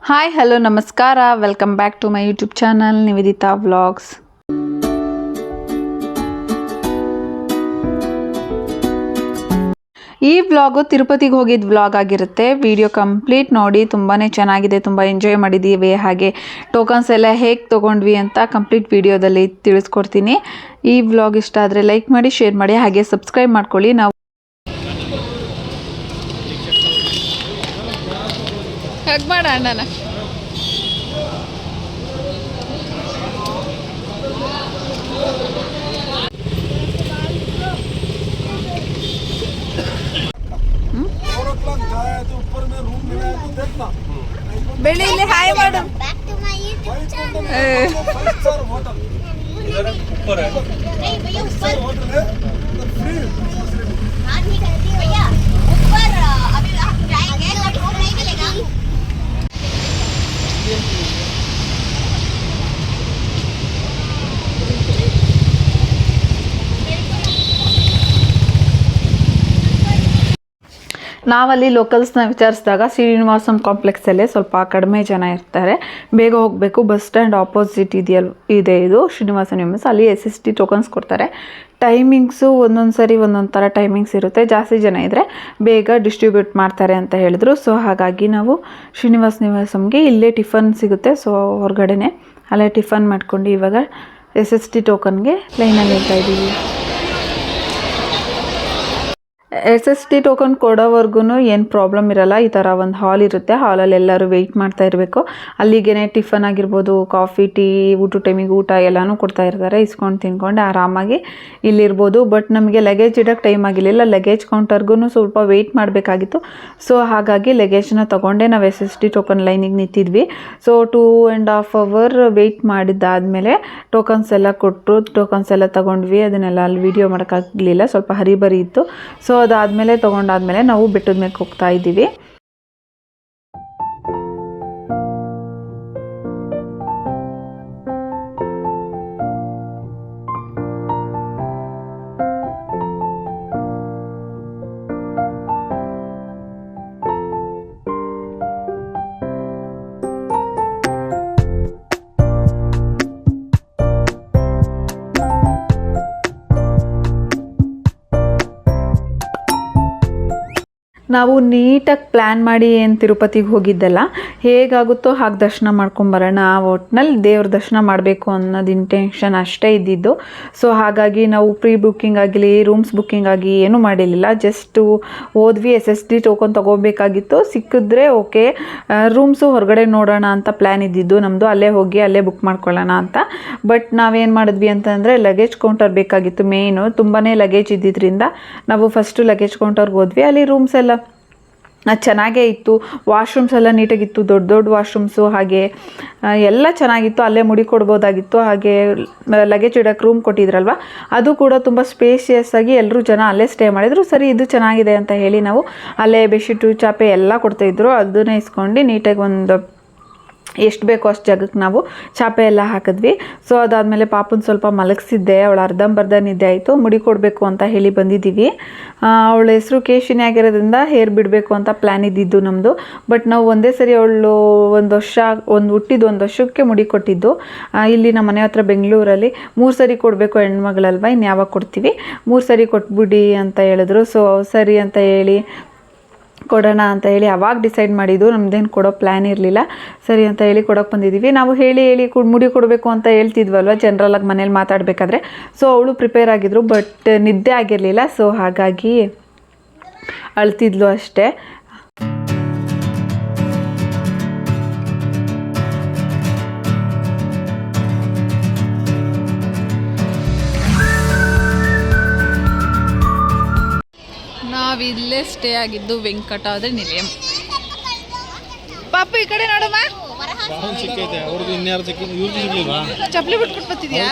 Hi hello ನಮಸ್ಕಾರ, welcome back to my YouTube channel Nivedita vlogs. ಈ vlog ತಿರುಪತಿಗೆ ಹೋಗಿದ್ದ ವ್ಲಾಗ್ ಆಗಿರುತ್ತೆ. ವಿಡಿಯೋ ಕಂಪ್ಲೀಟ್ ನೋಡಿ, ತುಂಬಾ ಚೆನ್ನಾಗಿದೆ, ತುಂಬ ಎಂಜಾಯ್ ಮಾಡಿದ್ದೀವಿ. ಹಾಗೆ ಟೋಕನ್ಸ್ ಎಲ್ಲ ಹೇಗೆ ತೊಗೊಂಡ್ವಿ ಅಂತ ಕಂಪ್ಲೀಟ್ ವಿಡಿಯೋದಲ್ಲಿ ತಿಳಿಸ್ಕೊಡ್ತೀನಿ. ಈ ವ್ಲಾಗ್ ಇಷ್ಟ ಆದರೆ ಲೈಕ್ ಮಾಡಿ, ಶೇರ್ ಮಾಡಿ, ಹಾಗೆ ಸಬ್ಸ್ಕ್ರೈಬ್ ಮಾಡ್ಕೊಳ್ಳಿ. ನಾವು ಹಗ್ ಮಾಡ ಅಣ್ಣನ ಬೆಳಿ ಇಲ್ಲಿ ಹಾಯ್ ಮಾಡು. ನಾವಲ್ಲಿ ಲೋಕಲ್ಸ್ನ ವಿಚಾರಿಸಿದಾಗ ಶ್ರೀನಿವಾಸಂ ಕಾಂಪ್ಲೆಕ್ಸಲ್ಲೇ ಸ್ವಲ್ಪ ಕಡಿಮೆ ಜನ ಇರ್ತಾರೆ, ಬೇಗ ಹೋಗಬೇಕು, ಬಸ್ ಸ್ಟ್ಯಾಂಡ್ ಆಪೋಸಿಟ್ ಇದೆ ಇದು ಶ್ರೀನಿವಾಸಂ ನಿವಾಸ. ಅಲ್ಲಿ SST ಟೋಕನ್ಸ್ ಕೊಡ್ತಾರೆ. ಟೈಮಿಂಗ್ಸು ಒಂದೊಂದು ಸರಿ ಒಂದೊಂದು ಥರ ಟೈಮಿಂಗ್ಸ್ ಇರುತ್ತೆ. ಜಾಸ್ತಿ ಜನ ಇದ್ದರೆ ಬೇಗ ಡಿಸ್ಟ್ರಿಬ್ಯೂಟ್ ಮಾಡ್ತಾರೆ ಅಂತ ಹೇಳಿದ್ರು. ಸೊ ಹಾಗಾಗಿ ನಾವು ಶ್ರೀನಿವಾಸ ನಿವಾಸಂಗೆ ಇಲ್ಲೇ ಟಿಫನ್ ಸಿಗುತ್ತೆ, ಸೊ ಹೊರಗಡೆನೆ ಅಲ್ಲೇ ಟಿಫನ್ ಮಾಡ್ಕೊಂಡು ಇವಾಗ SST ಟೋಕನ್ಗೆ ಲೈನಲ್ಲಿ ಇರ್ತಾ ಇದ್ದೀವಿ. SST ಟೋಕನ್ ಕೊಡೋವರೆಗೂ ಏನು ಪ್ರಾಬ್ಲಮ್ ಇರಲ್ಲ. ಈ ಥರ ಒಂದು ಹಾಲ್ ಇರುತ್ತೆ, ಹಾಲಲ್ಲಿ ಎಲ್ಲರೂ ವೆಯ್ಟ್ ಮಾಡ್ತಾ ಇರಬೇಕು. ಅಲ್ಲಿಗೆ ಟಿಫನ್ ಆಗಿರ್ಬೋದು, ಕಾಫಿ, ಟೀ, ಊಟ ಟೈಮಿಗೆ ಊಟ ಎಲ್ಲನೂ ಕೊಡ್ತಾ ಇರ್ತಾರೆ. ಇಸ್ಕೊಂಡು ತಿನ್ಕೊಂಡು ಆರಾಮಾಗಿ ಇಲ್ಲಿರ್ಬೋದು. ಬಟ್ ನಮಗೆ ಲಗೇಜ್ ಇಡೋಕ್ಕೆ ಟೈಮ್ ಆಗಿರಲಿಲ್ಲ. ಲಗೇಜ್ ಕೌಂಟರ್ಗೂ ಸ್ವಲ್ಪ ವೆಯ್ಟ್ ಮಾಡಬೇಕಾಗಿತ್ತು. ಸೊ ಹಾಗಾಗಿ ಲಗೇಜ್ನ ತೊಗೊಂಡೆ ನಾವು SST ಟೋಕನ್ ಲೈನಿಗೆ ನಿಂತಿದ್ವಿ. ಸೊ 2.5 hour ವೆಯ್ಟ್ ಮಾಡಿದ್ದಾದಮೇಲೆ ಟೋಕನ್ಸ್ ಎಲ್ಲ ಕೊಟ್ಟರು. ಟೋಕನ್ಸ್ ಎಲ್ಲ ತೊಗೊಂಡ್ವಿ. ಅದನ್ನೆಲ್ಲ ಅಲ್ಲಿ ವೀಡಿಯೋ ಮಾಡೋಕ್ಕಾಗಲಿಲ್ಲ, ಸ್ವಲ್ಪ ಹರಿಬರಿ ಇತ್ತು. ಸೊ ಅದಾದಮೇಲೆ ತೊಗೊಂಡಾದ್ಮೇಲೆ ನಾವು ಬೆಟ್ಟದ ಮೇಲೆ ಹೋಗ್ತಾ ಇದ್ದೀವಿ. ನಾವು ನೀಟಾಗಿ ಪ್ಲ್ಯಾನ್ ಮಾಡಿ ಏನು ತಿರುಪತಿಗೆ ಹೋಗಿದ್ದಲ್ಲ, ಹೇಗಾಗುತ್ತೋ ಹಾಗೆ ದರ್ಶನ ಮಾಡ್ಕೊಂಬರೋಣ, ಒಟ್ಟಿನಲ್ಲಿ ದೇವ್ರ ದರ್ಶನ ಮಾಡಬೇಕು ಅನ್ನೋದು ಇಂಟೆನ್ಷನ್ ಅಷ್ಟೇ ಇದ್ದಿದ್ದು. ಸೊ ಹಾಗಾಗಿ ನಾವು ಪ್ರೀ ಬುಕ್ಕಿಂಗ್ ಆಗಲಿ, ರೂಮ್ಸ್ ಬುಕ್ಕಿಂಗ್ ಆಗಿ ಏನೂ ಮಾಡಿರಲಿಲ್ಲ. ಜಸ್ಟು ಹೋದ್ವಿ. SST ಟೋಕನ್ ತೊಗೋಬೇಕಾಗಿತ್ತು, ಸಿಕ್ಕಿದ್ರೆ ಓಕೆ. ರೂಮ್ಸು ಹೊರಗಡೆ ನೋಡೋಣ ಅಂತ ಪ್ಲ್ಯಾನ್ ಇದ್ದಿದ್ದು ನಮ್ಮದು. ಅಲ್ಲೇ ಹೋಗಿ ಅಲ್ಲೇ ಬುಕ್ ಮಾಡ್ಕೊಳ್ಳೋಣ ಅಂತ. ಬಟ್ ನಾವೇನು ಮಾಡಿದ್ವಿ ಅಂತಂದರೆ ಲಗೇಜ್ ಕೌಂಟರ್ ಬೇಕಾಗಿತ್ತು ಮೇಯ್ನು. ತುಂಬಾ ಲಗೇಜ್ ಇದ್ದಿದ್ದರಿಂದ ನಾವು ಫಸ್ಟು ಲಗೇಜ್ ಕೌಂಟರ್ಗೆ ಹೋದ್ವಿ. ಅಲ್ಲಿ ರೂಮ್ಸ್ ಎಲ್ಲ ಚೆನ್ನಾಗೇ ಇತ್ತು. ವಾಶ್ರೂಮ್ಸ್ ಎಲ್ಲ ನೀಟಾಗಿತ್ತು, ದೊಡ್ಡ ದೊಡ್ಡ ವಾಶ್ರೂಮ್ಸು, ಹಾಗೆ ಎಲ್ಲ ಚೆನ್ನಾಗಿತ್ತು. ಅಲ್ಲೇ ಮುಡಿ ಕೊಡ್ಬೋದಾಗಿತ್ತು. ಹಾಗೆ ಲಗೇಜ್ ಇಡೋಕ್ಕೆ ರೂಮ್ ಕೊಟ್ಟಿದ್ರಲ್ವ, ಅದು ಕೂಡ ತುಂಬ ಸ್ಪೇಷಿಯಸ್ ಆಗಿ ಎಲ್ಲರೂ ಜನ ಅಲ್ಲೇ ಸ್ಟೇ ಮಾಡಿದರು. ಸರಿ, ಇದು ಚೆನ್ನಾಗಿದೆ ಅಂತ ಹೇಳಿ ನಾವು ಅಲ್ಲೇ ಬೆಡ್ಶೀಟು, ಚಾಪೆ ಎಲ್ಲ ಕೊಡ್ತಾಯಿದ್ರು. ಅದನ್ನೇ ಇಸ್ಕೊಂಡು ನೀಟಾಗಿ ಒಂದು ಎಷ್ಟು ಬೇಕೋ ಅಷ್ಟು ಜಾಗಕ್ಕೆ ನಾವು ಚಾಪೆ ಎಲ್ಲ ಹಾಕಿದ್ವಿ. ಸೊ ಅದಾದಮೇಲೆ ಪಾಪನ ಸ್ವಲ್ಪ ಮಲಗಿಸಿದ್ದೆ. ಅವಳು ಅರ್ಧಂಬರ್ಧ ನಿದ್ದೆ ಆಯಿತು. ಮುಡಿ ಕೊಡಬೇಕು ಅಂತ ಹೇಳಿ ಬಂದಿದ್ದೀವಿ. ಅವಳ ಹೆಸರು ಕೇಶಿನಿ ಆಗಿರೋದ್ರಿಂದ ಹೇರ್ ಬಿಡಬೇಕು ಅಂತ ಪ್ಲ್ಯಾನ್ ಇದ್ದಿದ್ದು ನಮ್ಮದು. ಬಟ್ ನಾವು ಒಂದೇ ಸರಿ ಅವಳು ಹುಟ್ಟಿದ್ದು 1 ವರ್ಷಕ್ಕೆ ಮುಡಿ ಕೊಟ್ಟಿದ್ದು. ಇಲ್ಲಿ ನಮ್ಮ ಮನೆ ಹತ್ರ ಬೆಂಗಳೂರಲ್ಲಿ 3 ಸರಿ ಕೊಡಬೇಕು ಹೆಣ್ಮಗಳಲ್ವ, ಇನ್ನು ಯಾವಾಗ ಕೊಡ್ತೀವಿ, 3 ಸರಿ ಕೊಟ್ಬಿಡಿ ಅಂತ ಹೇಳಿದ್ರು. ಸೊ ಸರಿ ಅಂತ ಹೇಳಿ ಕೊಡೋಣ ಅಂತ ಹೇಳಿ ಅವಾಗ ಡಿಸೈಡ್ ಮಾಡಿದ್ದು. ನಮ್ಮದೇನು ಕೊಡೋ ಪ್ಲ್ಯಾನ್ ಇರಲಿಲ್ಲ. ಸರಿ ಅಂತ ಹೇಳಿ ಕೊಡೋಕೆ ಬಂದಿದ್ದೀವಿ. ನಾವು ಹೇಳಿ ಮುಡಿ ಕೊಡಬೇಕು ಅಂತ ಹೇಳ್ತಿದ್ವಲ್ವ ಜನರಲಾಗಿ ಮನೇಲಿ ಮಾತಾಡಬೇಕಾದ್ರೆ. ಸೊ ಅವಳು ಪ್ರಿಪೇರ್ ಆಗಿದ್ರು, ಬಟ್ ನಿದ್ದೆ ಆಗಿರಲಿಲ್ಲ. ಸೊ ಹಾಗಾಗಿ ಅಳ್ತಿದ್ಲು ಅಷ್ಟೇ. ನಾವಿಲ್ಲೇ ಸ್ಟೇ ಆಗಿದ್ದು ವೆಂಕಟಾದ್ರಿ ನಿಲಯಂ. ಪಾಪು ಈ ಕಡೆ ನೋಡಮ್ಮ. ಚಪ್ಪಲಿ ಬಿಟ್ಬಿಟ್ಟು ಬರ್ತಿದ್ಯಾ?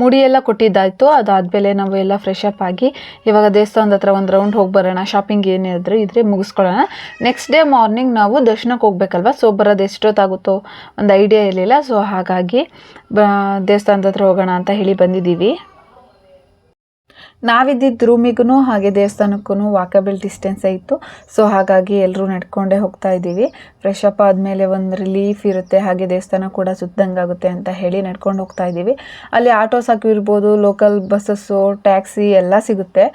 ಮುಡಿ ಎಲ್ಲ ಕೊಟ್ಟಿದ್ದಾಯಿತು. ಅದಾದಮೇಲೆ ನಾವು ಎಲ್ಲ ಫ್ರೆಶ್ ಅಪ್ ಆಗಿ ಇವಾಗ ದೇವಸ್ಥಾನದ ಹತ್ರ ಒಂದು ರೌಂಡ್ ಹೋಗಿ ಬರೋಣ. ಶಾಪಿಂಗ್ ಏನಿದ್ರೆ ಇದ್ರೆ ಮುಗಿಸ್ಕೊಳ್ಳೋಣ. ನೆಕ್ಸ್ಟ್ ಡೇ ಮಾರ್ನಿಂಗ್ ನಾವು ದರ್ಶನಕ್ಕೆ ಹೋಗ್ಬೇಕಲ್ವ. ಸೊ ಬರೋದು ಎಷ್ಟೊತ್ತಾಗುತ್ತೋ ಒಂದು ಐಡಿಯಾ ಇರಲಿಲ್ಲ. ಸೊ ಹಾಗಾಗಿ ದೇವಸ್ಥಾನದ ಹತ್ರ ಹೋಗೋಣ ಅಂತ ಹೇಳಿ ಬಂದಿದ್ದೀವಿ. ನಾವಿದ್ದಿದ್ದ ರೂಮಿಗೂ ಹಾಗೆ ದೇವಸ್ಥಾನಕ್ಕೂ ವಾಕಬಲ್ ಡಿಸ್ಟೆನ್ಸೇ ಇತ್ತು. ಸೊ ಹಾಗಾಗಿ ಎಲ್ಲರೂ ನಡ್ಕೊಂಡೇ ಹೋಗ್ತಾ ಇದ್ದೀವಿ. ಫ್ರೆಶ್ ಅಪ್ ಆದಮೇಲೆ ಒಂದು ರಿಲೀಫ್ ಇರುತ್ತೆ, ಹಾಗೆ ದೇವಸ್ಥಾನ ಕೂಡ ಸುತ್ತದಂಗೆ ಆಗುತ್ತೆ ಅಂತ ಹೇಳಿ ನಡ್ಕೊಂಡು ಹೋಗ್ತಾ ಇದ್ದೀವಿ. ಅಲ್ಲಿ ಆಟೋಸ್ ಆಗಿರ್ಬೋದು, ಲೋಕಲ್ ಬಸ್ಸಸ್ಸು, ಟ್ಯಾಕ್ಸಿ ಎಲ್ಲ ಸಿಗುತ್ತೆ.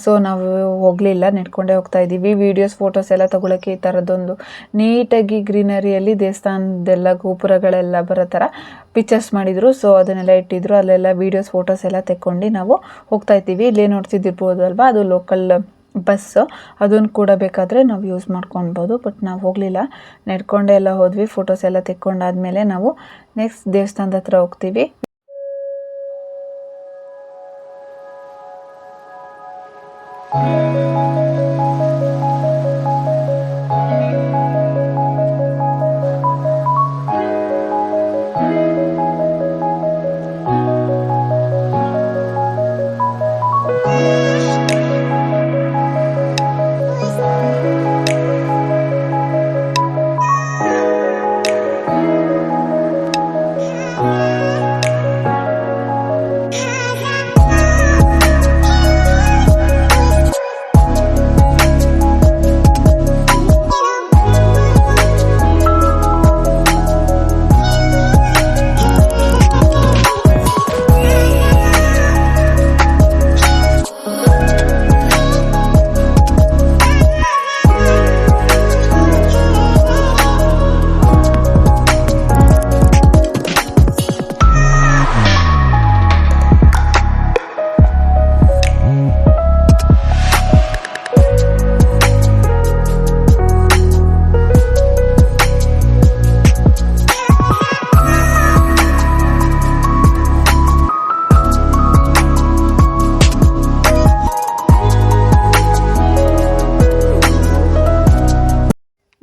ಸೊ ನಾವು ಹೋಗಲಿಲ್ಲ, ನಡ್ಕೊಂಡೇ ಹೋಗ್ತಾ ಇದ್ದೀವಿ. ವೀಡಿಯೋಸ್, ಫೋಟೋಸ್ ಎಲ್ಲ ತೊಗೊಳಕ್ಕೆ ಈ ಥರದ್ದೊಂದು ನೀಟಾಗಿ ಗ್ರೀನರಿಯಲ್ಲಿ ದೇವಸ್ಥಾನದೆಲ್ಲ ಗೋಪುರಗಳೆಲ್ಲ ಬರೋ ಥರ ಪಿಕ್ಚರ್ಸ್ ಮಾಡಿದರು. ಸೊ ಅದನ್ನೆಲ್ಲ ಇಟ್ಟಿದ್ರು, ಅಲ್ಲೆಲ್ಲ ವೀಡಿಯೋಸ್, ಫೋಟೋಸ್ ಎಲ್ಲ ತೆಕ್ಕೊಂಡು ನಾವು ಹೋಗ್ತಾ ಇದ್ದೀವಿ. ಇಲ್ಲೇ ನೋಡ್ತಿದ್ದಿರ್ಬೋದು ಅಲ್ವಾ, ಅದು ಲೋಕಲ್ ಬಸ್ಸು, ಅದನ್ನು ಕೂಡ ಬೇಕಾದರೆ ನಾವು ಯೂಸ್ ಮಾಡ್ಕೊಳ್ಬೋದು. ಬಟ್ ನಾವು ಹೋಗಲಿಲ್ಲ, ನಡ್ಕೊಂಡೆ ಎಲ್ಲ ಹೋದ್ವಿ. ಫೋಟೋಸ್ ಎಲ್ಲ ತೆಕ್ಕೊಂಡಾದ್ಮೇಲೆ ನಾವು ನೆಕ್ಸ್ಟ್ ದೇವಸ್ಥಾನದ ಹತ್ರ ಹೋಗ್ತೀವಿ.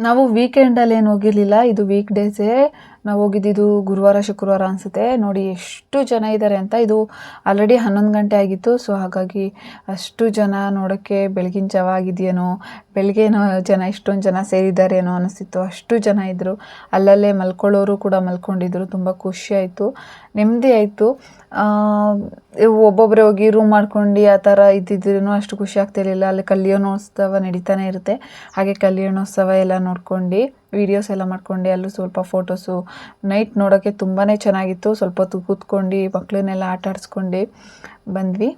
ನಾವು ವೀಕೆಂಡಲ್ಲಿ ಏನು ಹೋಗಿರಲಿಲ್ಲ, ಇದು ವೀಕ್ ಡೇಸೇ ನಾವು ಹೋಗಿದ್ದು. ಗುರುವಾರ ಶುಕ್ರವಾರ ಅನಿಸುತ್ತೆ. ನೋಡಿ ಎಷ್ಟು ಜನ ಇದ್ದಾರೆ ಅಂತ. ಇದು ಆಲ್ರೆಡಿ 11 ಗಂಟೆ ಆಗಿತ್ತು. ಸೊ ಹಾಗಾಗಿ ಅಷ್ಟು ಜನ ನೋಡೋಕ್ಕೆ ಬೆಳಗಿನ ಜಾವ ಆಗಿದೆಯೇನೋ, ಬೆಳಗ್ಗೆನೋ ಜನ ಇಷ್ಟೊಂದು ಜನ ಸೇರಿದ್ದಾರೇನೋ ಅನಿಸ್ತಿತ್ತು. ಅಷ್ಟು ಜನ ಇದ್ದರು. ಅಲ್ಲಲ್ಲೇ ಮಲ್ಕೊಳ್ಳೋರು ಕೂಡ ಮಲ್ಕೊಂಡಿದ್ರು. ತುಂಬ ಖುಷಿ ಆಯಿತು, ನೆಮ್ಮದಿ ಆಯಿತು. ಒಬ್ಬೊಬ್ಬರೇ ಹೋಗಿ ರೂಮ್ ಮಾಡ್ಕೊಂಡು ಆ ಥರ ಇದ್ದಿದ್ರೂ ಅಷ್ಟು ಖುಷಿ ಆಗ್ತಿರ್ಲಿಲ್ಲ. ಅಲ್ಲಿ ಕಲ್ಯಾಣೋತ್ಸವ ನಡೀತಾನೆ ಇರುತ್ತೆ. ಹಾಗೆ ಕಲ್ಯಾಣೋತ್ಸವ ಎಲ್ಲ ನೋಡ್ಕೊಂಡು ವೀಡಿಯೋಸ್ ಎಲ್ಲ ಮಾಡ್ಕೊಂಡು, ಅಲ್ಲೂ ಸ್ವಲ್ಪ ಫೋಟೋಸು. ನೈಟ್ ನೋಡೋಕ್ಕೆ ತುಂಬಾ ಚೆನ್ನಾಗಿತ್ತು. ಸ್ವಲ್ಪ ಹೊತ್ತು ಕೂತ್ಕೊಂಡು ಮಕ್ಕಳನ್ನೆಲ್ಲ ಆಟ ಆಡಿಸ್ಕೊಂಡು ಬಂದ್ವಿ.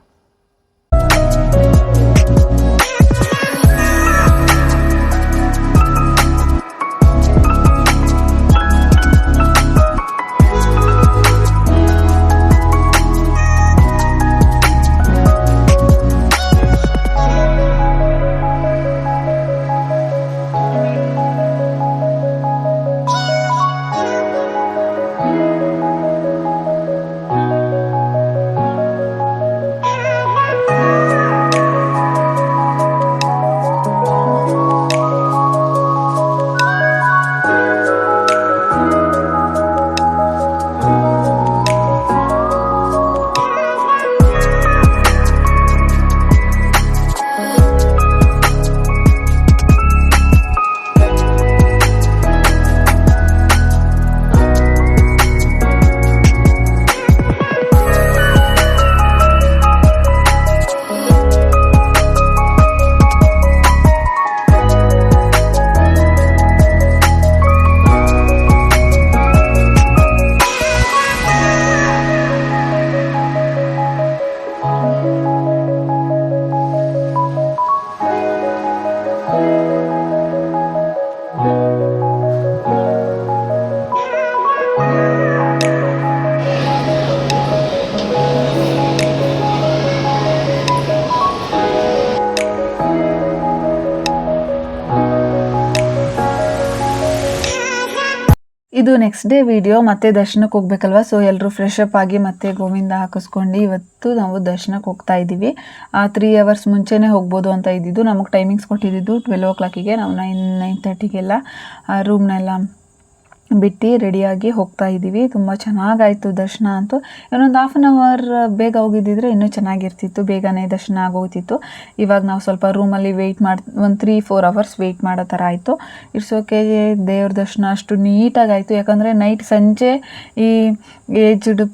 ಇದು ನೆಕ್ಸ್ಟ್ ಡೇ ವಿಡಿಯೋ. ಮತ್ತೆ ದರ್ಶನಕ್ಕೆ ಹೋಗ್ಬೇಕಲ್ವ, ಸೊ ಎಲ್ಲರೂ ಫ್ರೆಶ್ ಅಪ್ ಆಗಿ ಮತ್ತೆ ಗೋವಿಂದ ಹಾಕಿಸ್ಕೊಂಡು ಇವತ್ತು ನಾವು ದರ್ಶನಕ್ಕೆ ಹೋಗ್ತಾ ಇದ್ದೀವಿ. 3 ಅವರ್ಸ್ ಮುಂಚೆನೇ ಹೋಗ್ಬೋದು ಅಂತ ಇದ್ದಿದ್ದು. ನಮಗೆ ಟೈಮಿಂಗ್ಸ್ ಕೊಟ್ಟಿದ್ದು 12 o'clock. ನಾವು 9:30 ರೂಮ್ನೆಲ್ಲ ಬಿಟ್ಟು ರೆಡಿಯಾಗಿ ಹೋಗ್ತಾ ಇದ್ದೀವಿ. ತುಂಬ ಚೆನ್ನಾಗಾಯಿತು ದರ್ಶನ ಅಂತೂ. ಇನ್ನೊಂದು 1/2 hour ಬೇಗ ಹೋಗಿದ್ದಿದ್ರೆ ಇನ್ನೂ ಚೆನ್ನಾಗಿರ್ತಿತ್ತು, ಬೇಗನೆ ದರ್ಶನ ಆಗೋಗ್ತಿತ್ತು. ಇವಾಗ ನಾವು ಸ್ವಲ್ಪ ರೂಮಲ್ಲಿ ವೆಯ್ಟ್ ಒಂದು 3-4 hours ವೆಯ್ಟ್ ಮಾಡೋ ಥರ ಆಯಿತು. ಇರ್ಸೋಕೆ ದೇವ್ರ ದರ್ಶನ ಅಷ್ಟು ನೀಟಾಗಾಯಿತು. ಯಾಕಂದರೆ ನೈಟ್ ಸಂಜೆ ಈ ಏಜ್ಡ್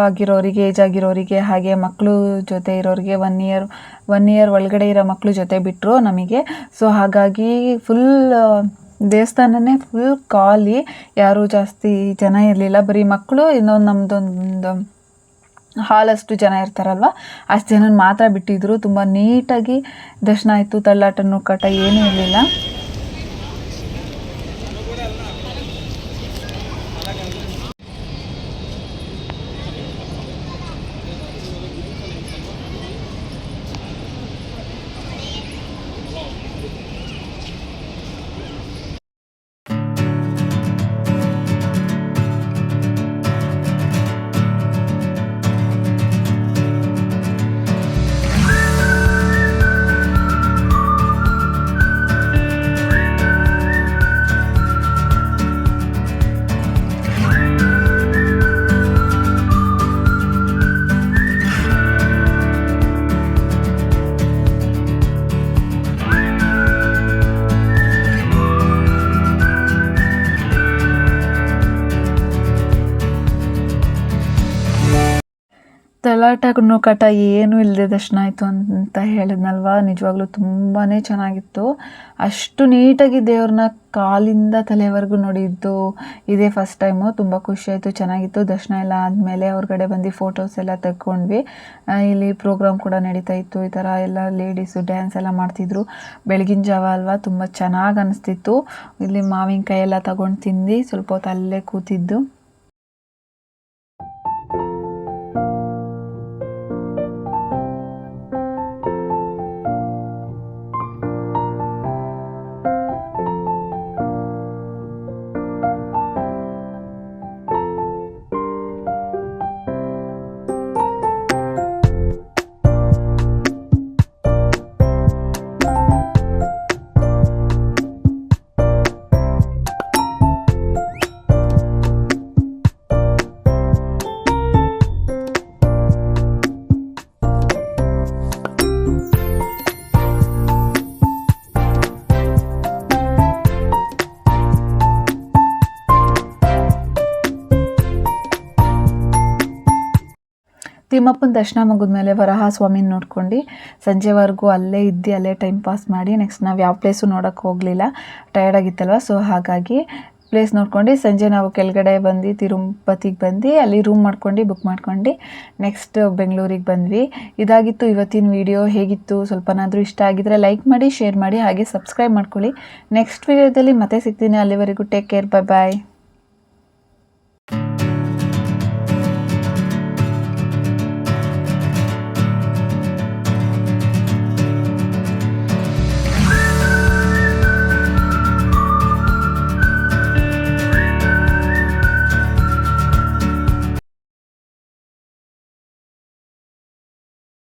ಆಗಿರೋರಿಗೆ, ಏಜ್ ಆಗಿರೋರಿಗೆ, ಹಾಗೆ ಮಕ್ಕಳು ಜೊತೆ ಇರೋರಿಗೆ 1 ಇಯರ್ ಒಳಗಡೆ ಇರೋ ಮಕ್ಕಳು ಜೊತೆ ಬಿಟ್ಟರು ನಮಗೆ. ಸೊ ಹಾಗಾಗಿ ಫುಲ್ ದೇವಸ್ಥಾನನೇ ಫುಲ್ ಖಾಲಿ, ಯಾರೂ ಜಾಸ್ತಿ ಜನ ಇರಲಿಲ್ಲ. ಬರೀ ಮಕ್ಕಳು, ಇನ್ನೊಂದು ನಮ್ಮದೊಂದು ಹಾಲಷ್ಟು ಜನ ಇರ್ತಾರಲ್ವ, ಅಷ್ಟು ಜನ ಮಾತ್ರ ಬಿಟ್ಟಿದ್ರು. ತುಂಬ ನೀಟಾಗಿ ದರ್ಶನ ಆಯಿತು. ತಳ್ಳಾಟ ನೂಕಾಟ ಏನೂ ಇರಲಿಲ್ಲ. ತಳ್ಳಾಟ ನೂಕಾಟ ಏನೂ ಇಲ್ಲದೆ ದರ್ಶನ ಆಯಿತು ಅಂತ ಹೇಳಿದ್ನಲ್ವ, ನಿಜವಾಗ್ಲೂ ತುಂಬಾ ಚೆನ್ನಾಗಿತ್ತು. ಅಷ್ಟು ನೀಟಾಗಿ ದೇವ್ರನ್ನ ಕಾಲಿಂದ ತಲೆವರೆಗೂ ನೋಡಿದ್ದು ಇದೇ ಫಸ್ಟ್ ಟೈಮು. ತುಂಬ ಖುಷಿಯಾಯಿತು, ಚೆನ್ನಾಗಿತ್ತು. ದರ್ಶನ ಎಲ್ಲ ಆದಮೇಲೆ ಹೊರಗಡೆ ಬಂದು ಫೋಟೋಸ್ ಎಲ್ಲ ತೆಕ್ಕೊಂಡ್ವಿ. ಇಲ್ಲಿ ಪ್ರೋಗ್ರಾಮ್ ಕೂಡ ನಡೀತಾ ಇತ್ತು. ಈ ಥರ ಎಲ್ಲ ಲೇಡೀಸು ಡ್ಯಾನ್ಸ್ ಎಲ್ಲ ಮಾಡ್ತಿದ್ರು. ಬೆಳಗಿನ ಜಾವ ಅಲ್ವಾ, ತುಂಬ ಚೆನ್ನಾಗಿ ಅನಿಸ್ತಿತ್ತು. ಇಲ್ಲಿ ಮಾವಿನಕಾಯಿ ಎಲ್ಲ ತಗೊಂಡು ತಿಂದು ಸ್ವಲ್ಪ ಹೊತ್ತು ಅಲ್ಲೇ ಕೂತಿದ್ದು. ತಿಮ್ಮಪ್ಪನ ದರ್ಶನ ಮುಗಿದ್ಮೇಲೆ ವರಹ ಸ್ವಾಮಿನ ನೋಡ್ಕೊಂಡು ಸಂಜೆವರೆಗೂ ಅಲ್ಲೇ ಇದ್ದು ಅಲ್ಲೇ ಟೈಮ್ ಪಾಸ್ ಮಾಡಿ ನೆಕ್ಸ್ಟ್ ನಾವು ಯಾವ ಪ್ಲೇಸು ನೋಡೋಕ್ಕೆ ಹೋಗಲಿಲ್ಲ, ಟಯರ್ಡ್ ಆಗಿತ್ತಲ್ವ. ಸೊ ಹಾಗಾಗಿ ಪ್ಲೇಸ್ ನೋಡ್ಕೊಂಡು ಸಂಜೆ ನಾವು ಕೆಳಗಡೆ ಬಂದು ತಿರುಪತಿಗೆ ಬಂದು ಅಲ್ಲಿ ರೂಮ್ ಮಾಡ್ಕೊಂಡು ಬುಕ್ ಮಾಡ್ಕೊಂಡು ನೆಕ್ಸ್ಟ್ ಬೆಂಗಳೂರಿಗೆ ಬಂದ್ವಿ. ಇದಾಗಿತ್ತು ಇವತ್ತಿನ ವಿಡಿಯೋ. ಹೇಗಿತ್ತು? ಸ್ವಲ್ಪನಾದರೂ ಇಷ್ಟ ಆಗಿದ್ರೆ ಲೈಕ್ ಮಾಡಿ, ಶೇರ್ ಮಾಡಿ, ಹಾಗೆ ಸಬ್ಸ್ಕ್ರೈಬ್ ಮಾಡ್ಕೊಳ್ಳಿ. ನೆಕ್ಸ್ಟ್ ವಿಡಿಯೋದಲ್ಲಿ ಮತ್ತೆ ಸಿಗ್ತೀನಿ. ಅಲ್ಲಿವರೆಗೂ ಟೇಕ್ ಕೇರ್, ಬಾಯ್ ಬಾಯ್.